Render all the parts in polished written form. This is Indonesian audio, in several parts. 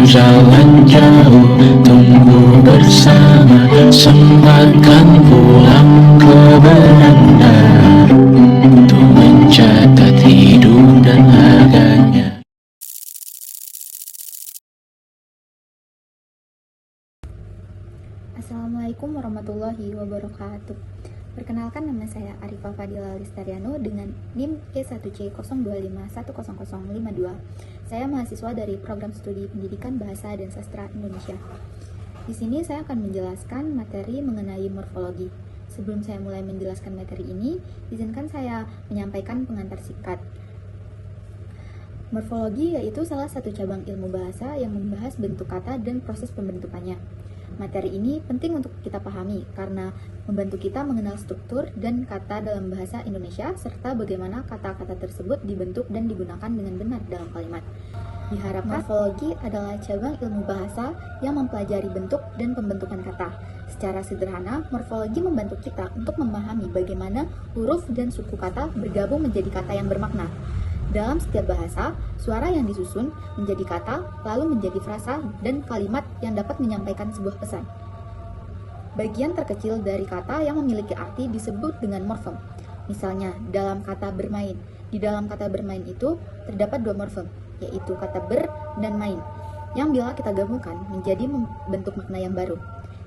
jalan jauh, tunggu bersama, sempatkan pulang ke beranda untuk mencatat hidup dan harganya. Assalamualaikum warahmatullahi wabarakatuh. Perkenalkan, nama saya Arifah Fadila Listariano dengan NIM E1C025100052. Saya mahasiswa dari Program Studi Pendidikan Bahasa dan Sastra Indonesia. Di sini saya akan menjelaskan materi mengenai morfologi. Sebelum saya mulai menjelaskan materi ini, izinkan saya menyampaikan pengantar singkat. Morfologi yaitu salah satu cabang ilmu bahasa yang membahas bentuk kata dan proses pembentukannya. Materi ini penting untuk kita pahami karena membantu kita mengenal struktur dan kata dalam bahasa Indonesia serta bagaimana kata-kata tersebut dibentuk dan digunakan dengan benar dalam kalimat. Diharapkan morfologi adalah cabang ilmu bahasa yang mempelajari bentuk dan pembentukan kata. Secara sederhana, morfologi membantu kita untuk memahami bagaimana huruf dan suku kata bergabung menjadi kata yang bermakna. Dalam setiap bahasa, suara yang disusun menjadi kata, lalu menjadi frasa dan kalimat yang dapat menyampaikan sebuah pesan. Bagian terkecil dari kata yang memiliki arti disebut dengan morfem. Misalnya, dalam kata bermain. Di dalam kata bermain itu terdapat dua morfem, yaitu kata ber dan main, yang bila kita gabungkan menjadi membentuk makna yang baru.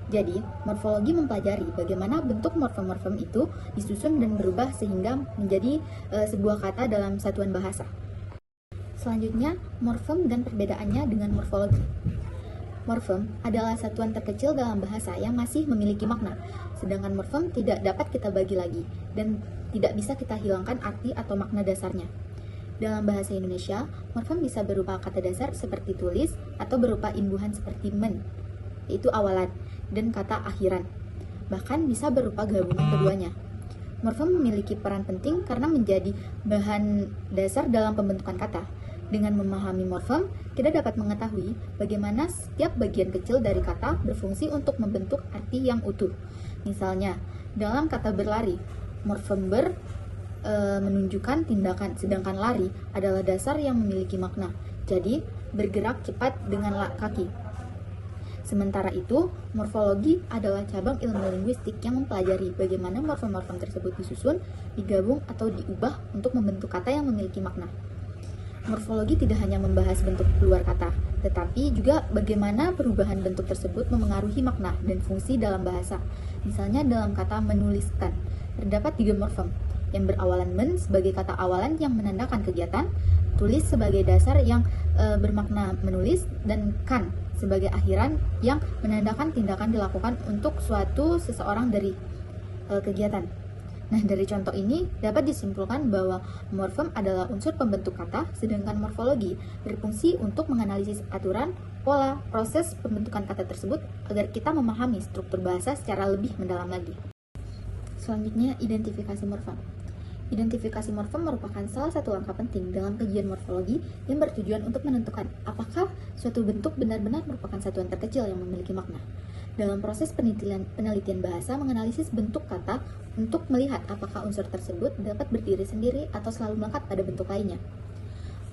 Jadi, morfologi mempelajari bagaimana bentuk morfem-morfem itu disusun dan berubah sehingga menjadi sebuah kata dalam satuan bahasa. Selanjutnya, morfem dan perbedaannya dengan morfologi. Morfem adalah satuan terkecil dalam bahasa yang masih memiliki makna, sedangkan morfem tidak dapat kita bagi lagi dan tidak bisa kita hilangkan arti atau makna dasarnya. Dalam bahasa Indonesia, morfem bisa berupa kata dasar seperti tulis atau berupa imbuhan seperti men, yaitu awalan, dan kata akhiran. Bahkan bisa berupa gabungan keduanya. Morfem memiliki peran penting karena menjadi bahan dasar dalam pembentukan kata. Dengan memahami morfem, kita dapat mengetahui bagaimana setiap bagian kecil dari kata berfungsi untuk membentuk arti yang utuh. Misalnya, dalam kata berlari, morfem ber menunjukkan tindakan, sedangkan lari adalah dasar yang memiliki makna. Jadi, bergerak cepat dengan kaki. Sementara itu, morfologi adalah cabang ilmu linguistik yang mempelajari bagaimana morfem-morfem tersebut disusun, digabung, atau diubah untuk membentuk kata yang memiliki makna. Morfologi tidak hanya membahas bentuk luar kata, tetapi juga bagaimana perubahan bentuk tersebut memengaruhi makna dan fungsi dalam bahasa. Misalnya dalam kata menuliskan, terdapat 3 morfem, yang berawalan men sebagai kata awalan yang menandakan kegiatan, tulis sebagai dasar yang bermakna menulis, dan kan sebagai akhiran yang menandakan tindakan dilakukan untuk seseorang dari kegiatan. Nah, dari contoh ini dapat disimpulkan bahwa morfem adalah unsur pembentuk kata, sedangkan morfologi berfungsi untuk menganalisis aturan, pola, proses pembentukan kata tersebut agar kita memahami struktur bahasa secara lebih mendalam lagi. Selanjutnya, identifikasi morfem. Identifikasi morfem merupakan salah satu langkah penting dalam kajian morfologi yang bertujuan untuk menentukan apakah suatu bentuk benar-benar merupakan satuan terkecil yang memiliki makna. Dalam proses penelitian bahasa menganalisis bentuk kata untuk melihat apakah unsur tersebut dapat berdiri sendiri atau selalu melekat pada bentuk lainnya.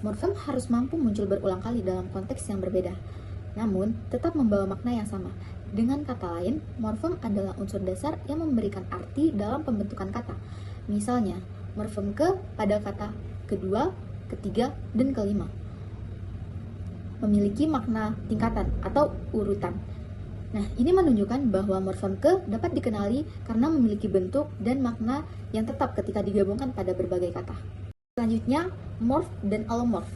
Morfem harus mampu muncul berulang kali dalam konteks yang berbeda, namun tetap membawa makna yang sama. Dengan kata lain, morfem adalah unsur dasar yang memberikan arti dalam pembentukan kata. Misalnya, morfem ke pada kata kedua, ketiga, dan kelima memiliki makna tingkatan atau urutan. Nah, ini menunjukkan bahwa morfem ke dapat dikenali karena memiliki bentuk dan makna yang tetap ketika digabungkan pada berbagai kata. Selanjutnya, morf dan alomorf.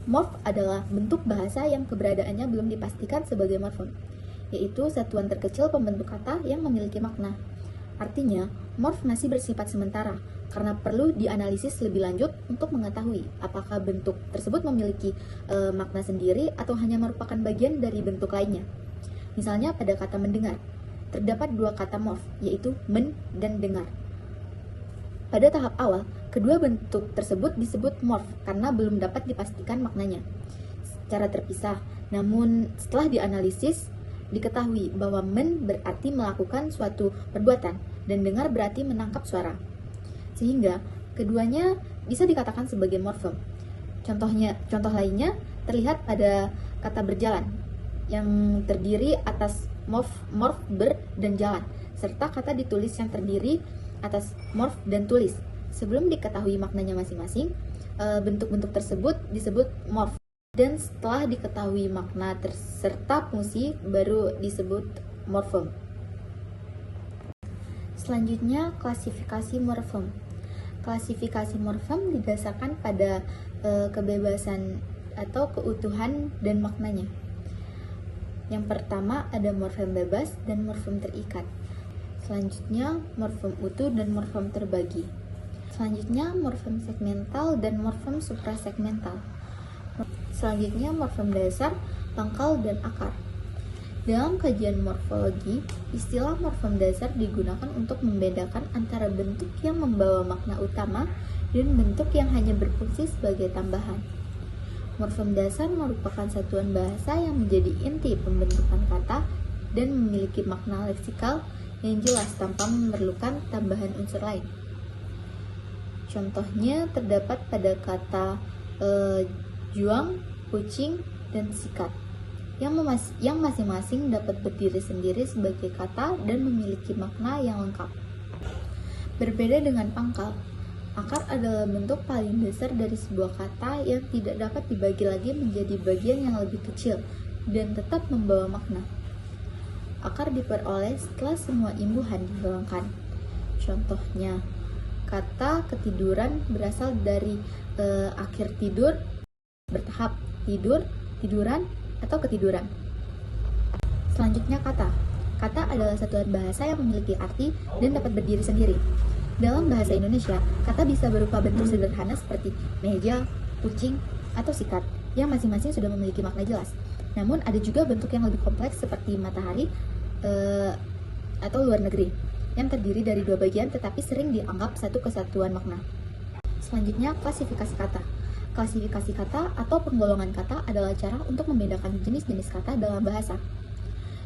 Morf adalah bentuk bahasa yang keberadaannya belum dipastikan sebagai morfem, yaitu satuan terkecil pembentuk kata yang memiliki makna. Artinya, morf masih bersifat sementara karena perlu dianalisis lebih lanjut untuk mengetahui apakah bentuk tersebut memiliki makna sendiri atau hanya merupakan bagian dari bentuk lainnya. Misalnya pada kata mendengar, terdapat 2 kata morf, yaitu men dan dengar. Pada tahap awal, kedua bentuk tersebut disebut morf karena belum dapat dipastikan maknanya secara terpisah. Namun, setelah dianalisis, diketahui bahwa men berarti melakukan suatu perbuatan dan dengar berarti menangkap suara. Sehingga keduanya bisa dikatakan sebagai morfem. Contoh lainnya terlihat pada kata berjalan. yang terdiri atas morf, ber, dan jalan, serta kata ditulis yang terdiri atas morf dan tulis. Sebelum diketahui maknanya masing-masing, bentuk-bentuk tersebut disebut morf. Dan setelah diketahui makna serta fungsi, baru disebut morfem. Selanjutnya, klasifikasi morfem. Klasifikasi morfem didasarkan pada kebebasan atau keutuhan dan maknanya. Yang pertama ada morfem bebas dan morfem terikat. Selanjutnya morfem utuh dan morfem terbagi. Selanjutnya morfem segmental dan morfem suprasegmental. Selanjutnya morfem dasar, pangkal, dan akar. Dalam kajian morfologi, istilah morfem dasar digunakan untuk membedakan antara bentuk yang membawa makna utama dan bentuk yang hanya berfungsi sebagai tambahan. Morfem dasar merupakan satuan bahasa yang menjadi inti pembentukan kata dan memiliki makna leksikal yang jelas tanpa memerlukan tambahan unsur lain. Contohnya terdapat pada kata juang, kucing, dan sikat, yang masing-masing dapat berdiri sendiri sebagai kata dan memiliki makna yang lengkap. Berbeda dengan pangkal, akar adalah bentuk paling dasar dari sebuah kata yang tidak dapat dibagi lagi menjadi bagian yang lebih kecil dan tetap membawa makna. Akar diperoleh setelah semua imbuhan dihilangkan. Contohnya, kata ketiduran berasal dari akhir tidur, bertahap, tidur, tiduran, atau ketiduran. Selanjutnya kata. Kata adalah satuan bahasa yang memiliki arti dan dapat berdiri sendiri. Dalam bahasa Indonesia, kata bisa berupa bentuk sederhana seperti meja, kucing, atau sikat, yang masing-masing sudah memiliki makna jelas. Namun ada juga bentuk yang lebih kompleks seperti matahari atau luar negeri, yang terdiri dari dua bagian tetapi sering dianggap satu kesatuan makna. Selanjutnya, klasifikasi kata. Klasifikasi kata atau penggolongan kata adalah cara untuk membedakan jenis-jenis kata dalam bahasa.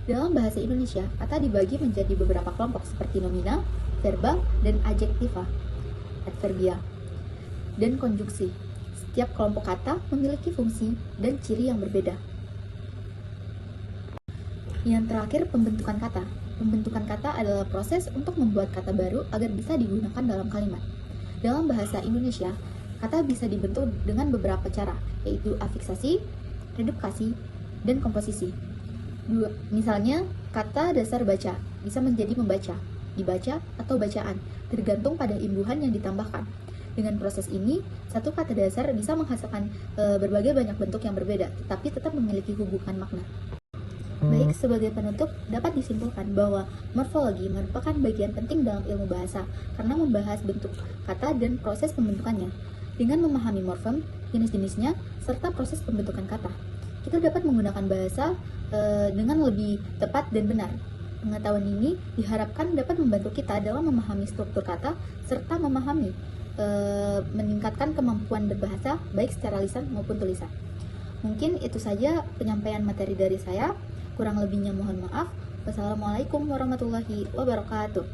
Dalam bahasa Indonesia, kata dibagi menjadi beberapa kelompok seperti nomina, verba, dan adjektiva, adverbia, dan konjungsi. Setiap kelompok kata memiliki fungsi dan ciri yang berbeda. Yang terakhir, pembentukan kata. Pembentukan kata adalah proses untuk membuat kata baru agar bisa digunakan dalam kalimat. Dalam bahasa Indonesia, kata bisa dibentuk dengan beberapa cara, yaitu afiksasi, redukasi, dan komposisi. Misalnya, kata dasar baca bisa menjadi membaca, dibaca, atau bacaan, tergantung pada imbuhan yang ditambahkan. Dengan proses ini, satu kata dasar bisa menghasilkan berbagai banyak bentuk yang berbeda, tetapi tetap memiliki hubungan makna. Baik, sebagai penutup, dapat disimpulkan bahwa morfologi merupakan bagian penting dalam ilmu bahasa karena membahas bentuk kata dan proses pembentukannya. Dengan memahami morfem, jenis-jenisnya, serta proses pembentukan kata, kita dapat menggunakan bahasa dengan lebih tepat dan benar. Pengetahuan ini diharapkan dapat membantu kita dalam memahami struktur kata serta meningkatkan kemampuan berbahasa baik secara lisan maupun tulisan. Mungkin itu saja penyampaian materi dari saya. Kurang lebihnya mohon maaf. Wassalamualaikum warahmatullahi wabarakatuh.